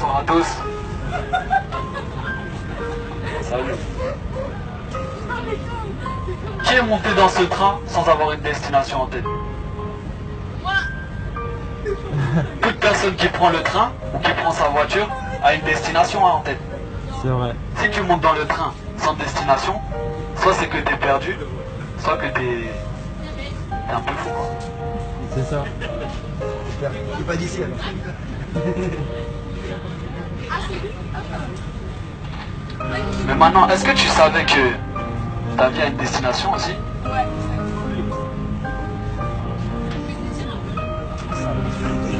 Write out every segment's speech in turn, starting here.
Bonsoir à tous. Salut. Qui est monté dans ce train sans avoir une destination en tête? Toute personne qui prend le train ou qui prend sa voiture a une destination en tête. C'est vrai. Si tu montes dans le train sans destination, soit c'est que t'es perdu, soit que t'es un peu fou, quoi. C'est ça. Il n'est pas d'ici alors. Mais maintenant, est-ce que tu savais que ta vie a une destination aussi?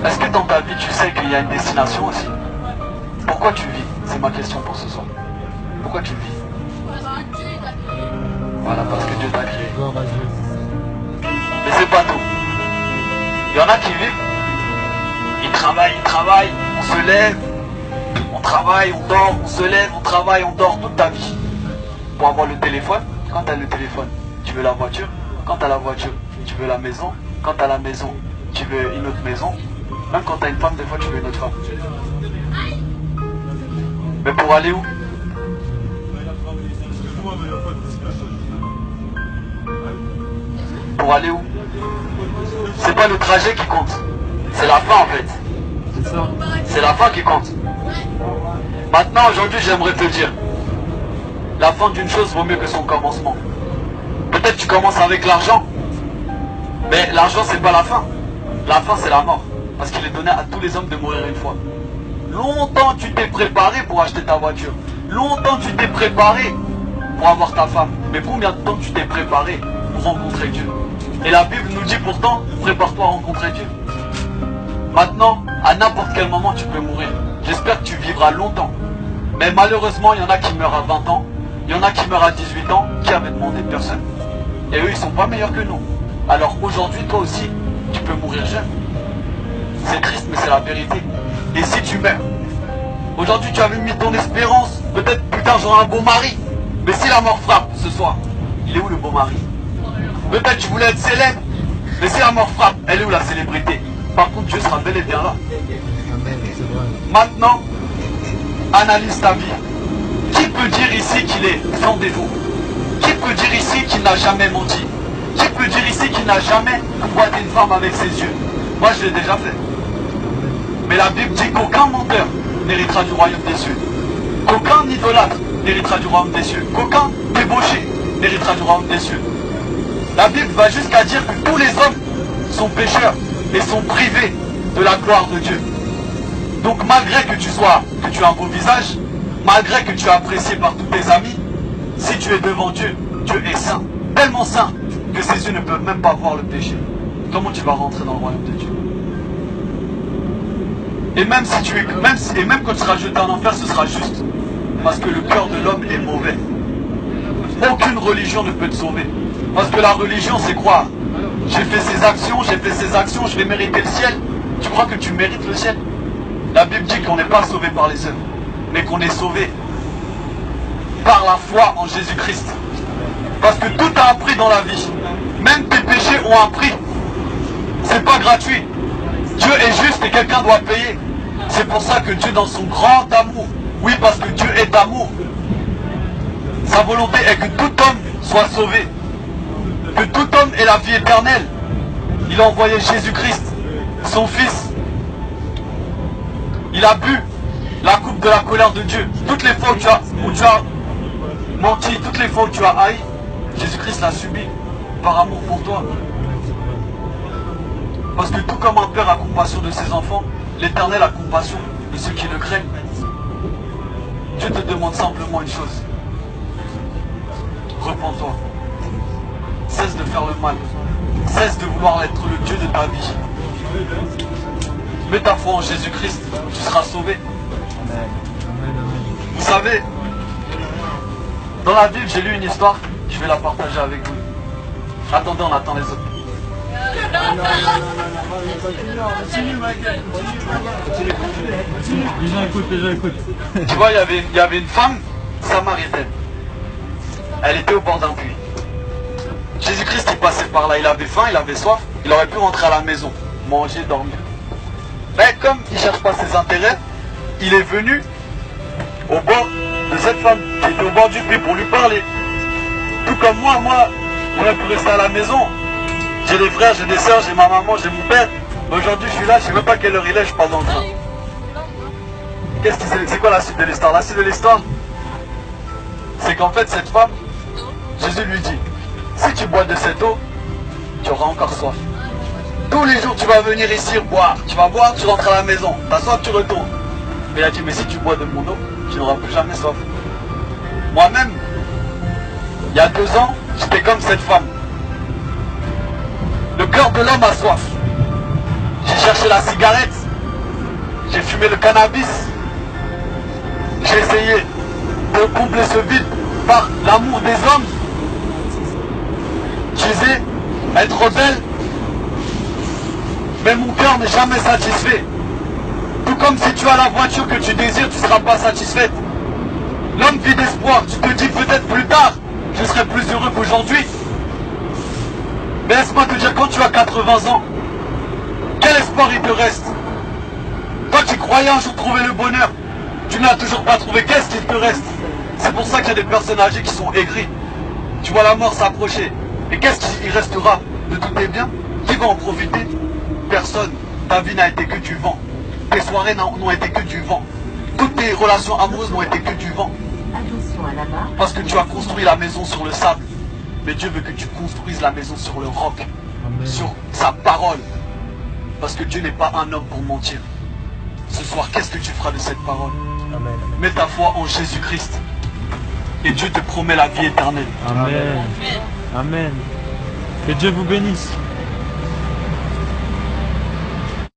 Est-ce que dans ta vie tu sais qu'il y a une destination aussi? Pourquoi tu vis? C'est ma question pour ce soir. Pourquoi tu vis? Voilà, parce que Dieu t'a créé. Gloire à Dieu. Mais c'est pas tout. Il y en a qui vivent, ils travaillent, on se lève, on travaille, on dort, on se lève, on travaille, on dort toute ta vie. Pour avoir le téléphone, quand tu as le téléphone, tu veux la voiture. Quand tu as la voiture, tu veux la maison. Quand tu as la maison, tu veux une autre maison. Même quand tu as une femme, des fois tu veux une autre femme. Mais pour aller où? Pour aller où? C'est pas le trajet qui compte, c'est la fin en fait. C'est ça. C'est la fin qui compte. Maintenant, aujourd'hui, j'aimerais te dire, la fin d'une chose vaut mieux que son commencement. Peut-être tu commences avec l'argent, mais l'argent c'est pas la fin. La fin c'est la mort, parce qu'il est donné à tous les hommes de mourir une fois. Longtemps tu t'es préparé pour acheter ta voiture. Longtemps tu t'es préparé pour avoir ta femme. Mais combien de temps tu t'es préparé pour rencontrer Dieu? Et la Bible nous dit pourtant, prépare-toi à rencontrer Dieu. Maintenant, à n'importe quel moment tu peux mourir. J'espère que tu vivras longtemps. Mais malheureusement, il y en a qui meurent à 20 ans. Il y en a qui meurent à 18 ans, qui avaient demandé personne. Et eux, ils sont pas meilleurs que nous. Alors aujourd'hui, toi aussi, tu peux mourir jeune. C'est triste, mais c'est la vérité. Et si tu meurs, aujourd'hui tu avais mis ton espérance, peut-être putain j'aurai un beau mari. Mais si la mort frappe ce soir, il est où le beau mari? Peut-être tu voulais être célèbre, mais si la mort frappe, elle est où la célébrité? Par contre, Dieu sera bel et bien là. Amen, c'est vrai. Maintenant, analyse ta vie. Qui peut dire ici qu'il est sans défaut? Qui peut dire ici qu'il n'a jamais menti? Qui peut dire ici qu'il n'a jamais convoité une femme avec ses yeux? Moi, je l'ai déjà fait. Mais la Bible dit qu'aucun menteur n'héritera du royaume des cieux. Qu'aucun idolâtre n'héritera du royaume des cieux. Qu'aucun débauché n'héritera du royaume des cieux. La Bible va jusqu'à dire que tous les hommes sont pécheurs et sont privés de la gloire de Dieu. Donc malgré que tu aies un beau visage, malgré que tu es apprécié par tous tes amis, si tu es devant Dieu, Dieu est saint. Tellement saint que ses yeux ne peuvent même pas voir le péché. Comment tu vas rentrer dans le royaume de Dieu? Et même quand tu seras jeté en enfer, ce sera juste. Parce que le cœur de l'homme est mauvais. Aucune religion ne peut te sauver. Parce que la religion, c'est croire. J'ai fait ces actions, je vais mériter le ciel. Tu crois que tu mérites le ciel? La Bible dit qu'on n'est pas sauvé par les œuvres, mais qu'on est sauvé par la foi en Jésus-Christ. Parce que tout a un prix dans la vie. Même tes péchés ont un prix. C'est pas gratuit. Dieu est juste et quelqu'un doit payer. C'est pour ça que Dieu, dans son grand amour, oui, parce que Dieu est amour, sa volonté est que tout homme soit sauvé, que tout homme ait la vie éternelle. Il a envoyé Jésus-Christ, son Fils. Il a bu la coupe de la colère de Dieu. Toutes les fois où tu as menti, toutes les fois où tu as haï, Jésus-Christ l'a subi par amour pour toi. Parce que tout comme un père a compassion de ses enfants, l'Éternel a compassion de ceux qui le craignent. Dieu te demande simplement une chose. Repens-toi. Cesse de faire le mal. Cesse de vouloir être le Dieu de ta vie. Mets ta foi en Jésus-Christ, tu seras sauvé. Vous savez, dans la Bible, j'ai lu une histoire, je vais la partager avec vous. Attendez, on attend les autres. Les gens écoutent. Tu vois, il y avait une femme samaritaine. Elle était au bord d'un puits. Jésus-Christ, il passait par là, il avait faim, il avait soif, il aurait pu rentrer à la maison, manger, dormir. Mais comme il ne cherche pas ses intérêts, il est venu au bord de cette femme qui était au bord du puits pour lui parler. Tout comme moi, j'aurais pu rester à la maison. J'ai des frères, j'ai des soeurs, j'ai ma maman, j'ai mon père. Mais aujourd'hui, je suis là, je sais même pas quelle heure il est, je pars dans le train. C'est quoi la suite de l'histoire? La suite de l'histoire, c'est qu'en fait, cette femme, Jésus lui dit, si tu bois de cette eau, tu auras encore soif. Tous les jours, tu vas venir ici boire. Tu vas boire, tu rentres à la maison. T'as soif, tu retournes. Mais il a dit, mais si tu bois de mon eau, tu n'auras plus jamais soif. Moi-même, il y a 2 ans, j'étais comme cette femme. Le cœur de l'homme a soif. J'ai cherché la cigarette. J'ai fumé le cannabis. J'ai essayé de combler ce vide par l'amour des hommes. Je disais, être rebelle. Mais mon cœur n'est jamais satisfait. Tout comme si tu as la voiture que tu désires, tu ne seras pas satisfaite. L'homme vit d'espoir. Tu te dis peut-être plus tard, je serai plus heureux qu'aujourd'hui. Mais laisse-moi te dire, quand tu as 80 ans, quel espoir il te reste? Toi tu croyais un jour trouver le bonheur, tu ne l'as toujours pas trouvé, qu'est-ce qu'il te reste? C'est pour ça qu'il y a des personnes âgées qui sont aigries. Tu vois la mort s'approcher. Et qu'est-ce qui restera de tous tes biens? Qui va en profiter? Personne. Ta vie n'a été que du vent. Tes soirées n'ont été que du vent. Toutes tes relations amoureuses n'ont été que du vent. Parce que tu as construit la maison sur le sable. Mais Dieu veut que tu construises la maison sur le roc. Amen. Sur sa parole. Parce que Dieu n'est pas un homme pour mentir. Ce soir, qu'est-ce que tu feras de cette parole? Amen. Mets ta foi en Jésus-Christ. Et Dieu te promet la vie éternelle. Amen. Amen. Que Dieu vous bénisse.